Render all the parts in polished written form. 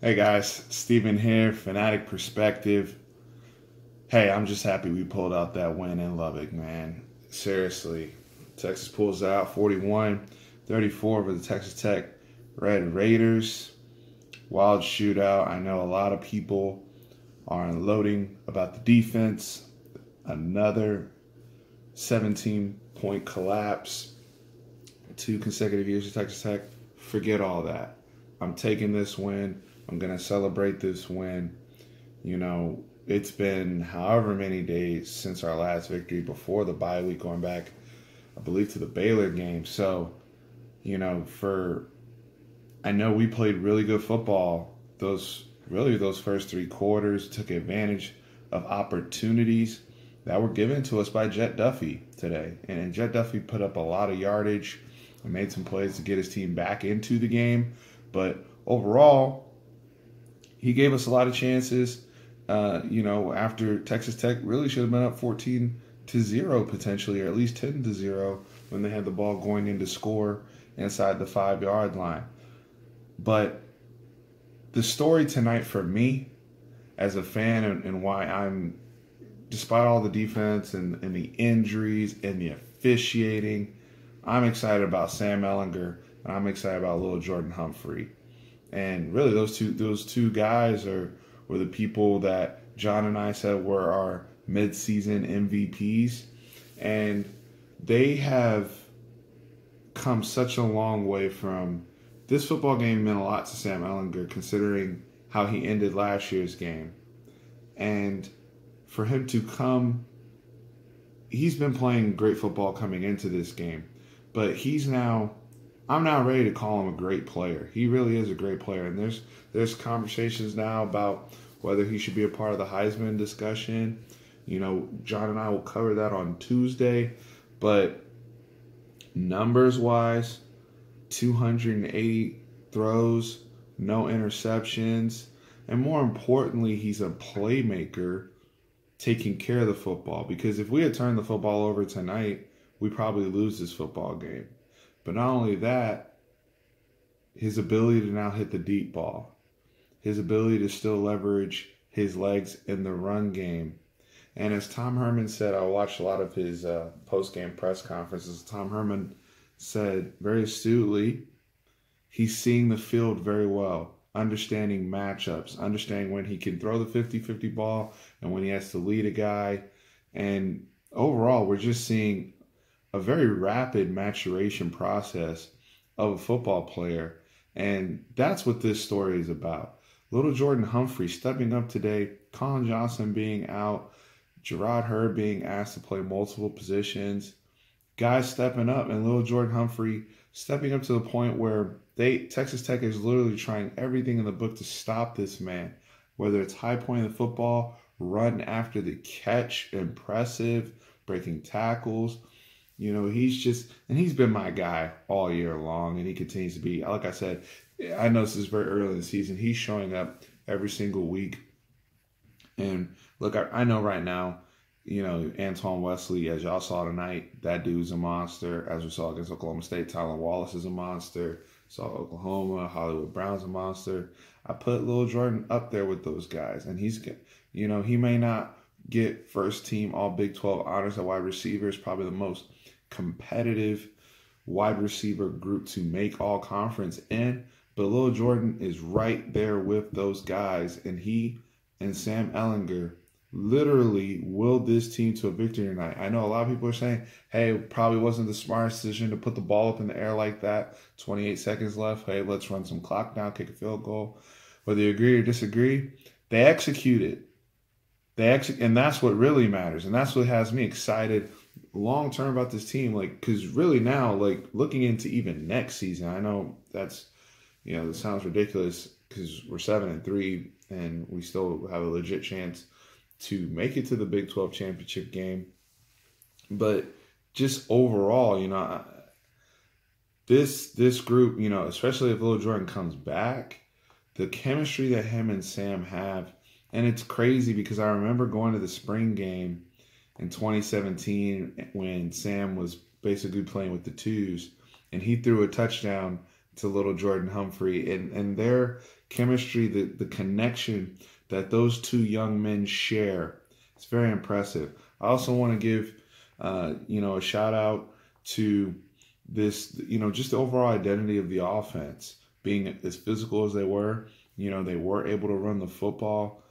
Hey guys, Steven here, Fanatic Perspective. Hey, I'm just happy we pulled out that win in Lubbock, man. Seriously. Texas pulls out 41-34 over the Texas Tech Red Raiders. Wild shootout. I know a lot of people are unloading about the defense. Another 17-point collapse. 2 consecutive years of Texas Tech. Forget all that. I'm taking this win. I'm going to celebrate this win. You know, it's been however many days since our last victory before the bye week, going back, I believe, to the Baylor game. So, I know we played really good football those first 3 quarters, took advantage of opportunities that were given to us by Jet Duffy today. And Jet Duffy put up a lot of yardage and made some plays to get his team back into the game. But overall, he gave us a lot of chances. After Texas Tech really should have been up 14-0 potentially, or at least 10-0 when they had the ball going in to score inside the 5-yard line. But the story tonight for me as a fan and why I'm, despite all the defense and the injuries and the officiating, I'm excited about Sam Ehlinger and I'm excited about little Jordan Humphrey. And really, those two guys were the people that John and I said were our midseason MVPs, and they have come such a long way from this football game. Meant a lot to Sam Ehlinger, considering how he ended last year's game, and for him to come, he's been playing great football coming into this game, but I'm now ready to call him a great player. He really is a great player. And there's conversations now about whether he should be a part of the Heisman discussion. John and I will cover that on Tuesday. But numbers-wise, 280 throws, no interceptions. And more importantly, he's a playmaker taking care of the football. Because if we had turned the football over tonight, we probably lose this football game. But not only that, his ability to now hit the deep ball, his ability to still leverage his legs in the run game. And as Tom Herman said, I watched a lot of his post-game press conferences. Tom Herman said very astutely, he's seeing the field very well, understanding matchups, understanding when he can throw the 50-50 ball and when he has to lead a guy. And overall, we're just seeing a very rapid maturation process of a football player. And that's what this story is about. Little Jordan Humphrey stepping up today, Colin Johnson being out, Gerard Hurd being asked to play multiple positions, guys stepping up, and little Jordan Humphrey stepping up to the point where Texas Tech is literally trying everything in the book to stop this man, whether it's high point of the football, run after the catch, impressive, breaking tackles. He's been my guy all year long, and he continues to be. Like I said, I know this is very early in the season. He's showing up every single week. And look, I know right now, Antoine Wesley, as y'all saw tonight, that dude's a monster. As we saw against Oklahoma State, Tylan Wallace is a monster. Saw Oklahoma, Hollywood Brown's a monster. I put Lil Jordan up there with those guys, and he may not get first team all Big 12 honors at wide receiver. Is probably the most competitive wide receiver group to make all conference in, but Lil Jordan is right there with those guys, and he and Sam Ehlinger literally willed this team to a victory tonight. I know a lot of people are saying, hey, it probably wasn't the smartest decision to put the ball up in the air like that, 28 seconds left, hey, let's run some clock down, kick a field goal. Whether you agree or disagree, they executed. And that's what really matters, and that's what has me excited long term about this team. Because really now, looking into even next season, I know that's, that sounds ridiculous because we're 7-3 and we still have a legit chance to make it to the Big 12 championship game. But just overall, this group, especially if Lil Jordan comes back, the chemistry that him and Sam have. And it's crazy because I remember going to the spring game in 2017 when Sam was basically playing with the twos, and he threw a touchdown to little Jordan Humphrey, and their chemistry, the connection that those two young men share. It's very impressive. I also want to give, a shout out to this, just the overall identity of the offense being as physical as they were. They were able to run the football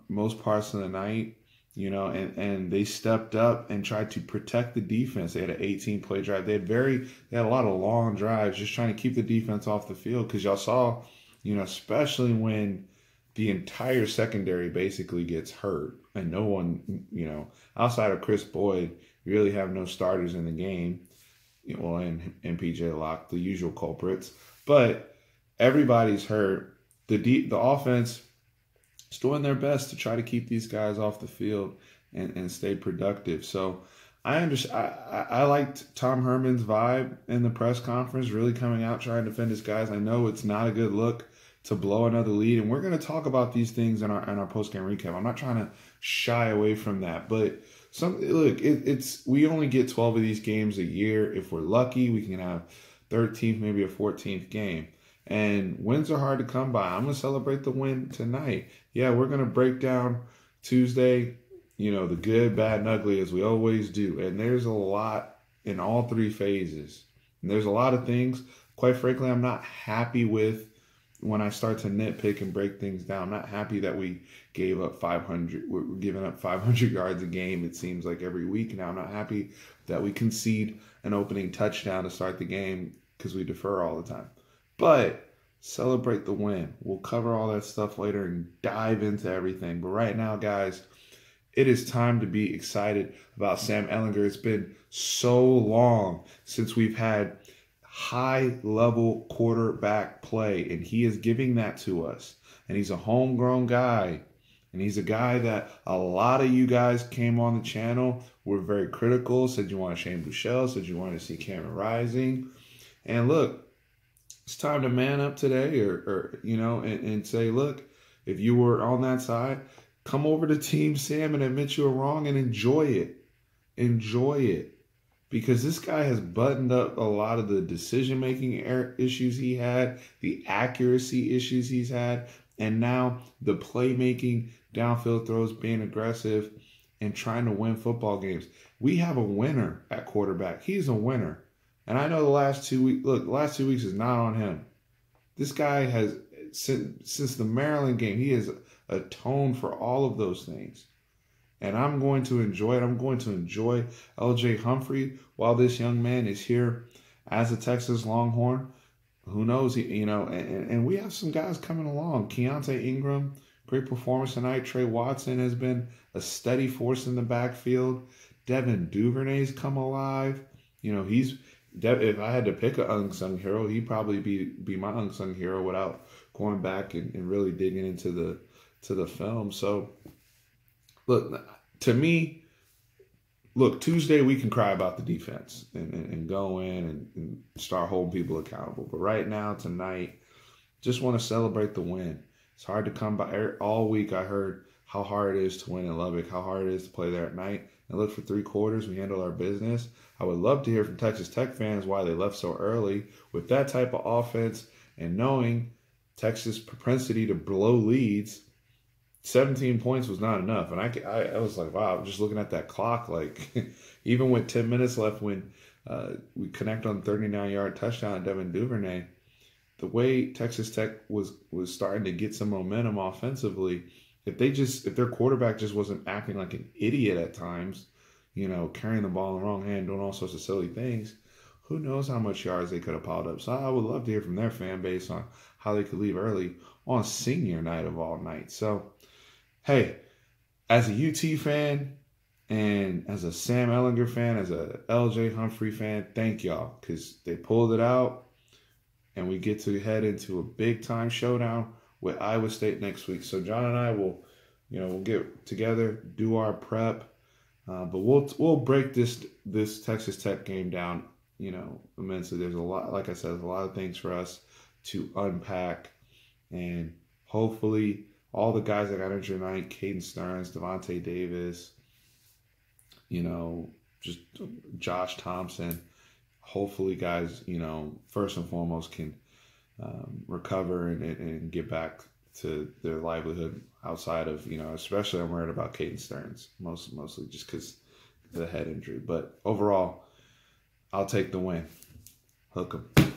most parts of the night, and they stepped up and tried to protect the defense. They had an 18-play drive. They had a lot of long drives just trying to keep the defense off the field because y'all saw, especially when the entire secondary basically gets hurt and no one, outside of Chris Boyd, you really have no starters in the game. And PJ Locke, the usual culprits. But everybody's hurt. The offense is doing their best to try to keep these guys off the field and stay productive. So I understand. I liked Tom Herman's vibe in the press conference, really coming out trying to defend his guys. I know it's not a good look to blow another lead, and we're going to talk about these things in our post game recap. I'm not trying to shy away from that, but we only get 12 of these games a year. If we're lucky, we can have 13th, maybe a 14th game. And wins are hard to come by. I'm going to celebrate the win tonight. Yeah, we're going to break down Tuesday, the good, bad, and ugly as we always do. And there's a lot in all three phases. And there's a lot of things, quite frankly, I'm not happy with when I start to nitpick and break things down. I'm not happy that we gave up 500. We're giving up 500 yards a game, it seems like, every week now. I'm not happy that we concede an opening touchdown to start the game because we defer all the time. But celebrate the win. We'll cover all that stuff later and dive into everything. But right now, guys, it is time to be excited about Sam Ehlinger. It's been so long since we've had high-level quarterback play, and he is giving that to us. And he's a homegrown guy, and he's a guy that a lot of you guys came on the channel, were very critical, said you want Shane Buechele, said you wanted to see Cameron Rising. And look, it's time to man up today and say, look, if you were on that side, come over to Team Sam and admit you were wrong and enjoy it. Enjoy it. Because this guy has buttoned up a lot of the decision-making issues he had, the accuracy issues he's had, and now the playmaking, downfield throws, being aggressive, and trying to win football games. We have a winner at quarterback. He's a winner. And I know the last 2 weeks is not on him. This guy has, since the Maryland game, he has atoned for all of those things. And I'm going to enjoy it. I'm going to enjoy LJ Humphrey while this young man is here as a Texas Longhorn. Who knows? And we have some guys coming along. Keontae Ingram, great performance tonight. Trey Watson has been a steady force in the backfield. Devin Duvernay's come alive. If I had to pick an unsung hero, he'd probably be my unsung hero without going back and really digging into the film. So, look, to me, Tuesday we can cry about the defense and go in and start holding people accountable. But right now, tonight, just want to celebrate the win. It's hard to come by. All week I heard how hard it is to win in Lubbock, how hard it is to play there at night. And look, for 3 quarters, we handled our business. I would love to hear from Texas Tech fans why they left so early. With that type of offense and knowing Texas' propensity to blow leads, 17 points was not enough. And I was like, wow, just looking at that clock, like even with 10 minutes left when we connect on the 39-yard touchdown at Devin Duvernay, the way Texas Tech was starting to get some momentum offensively, if their quarterback just wasn't acting like an idiot at times, carrying the ball in the wrong hand, doing all sorts of silly things, who knows how much yards they could have piled up. So I would love to hear from their fan base on how they could leave early on senior night of all nights. So, hey, as a UT fan and as a Sam Ehlinger fan, as a LJ Humphrey fan, thank y'all because they pulled it out and we get to head into a big-time showdown with Iowa State next week. So John and I will, we'll get together, do our prep, but we'll break this Texas Tech game down, immensely. There's a lot, like I said, there's a lot of things for us to unpack, and hopefully all the guys that got injured tonight, Caden Stearns, Devontae Davis, just Josh Thompson, hopefully guys, first and foremost can recover and get back to their livelihood outside of, especially I'm worried about Caden Stearns, mostly just because of the head injury. But overall, I'll take the win. Hook 'em.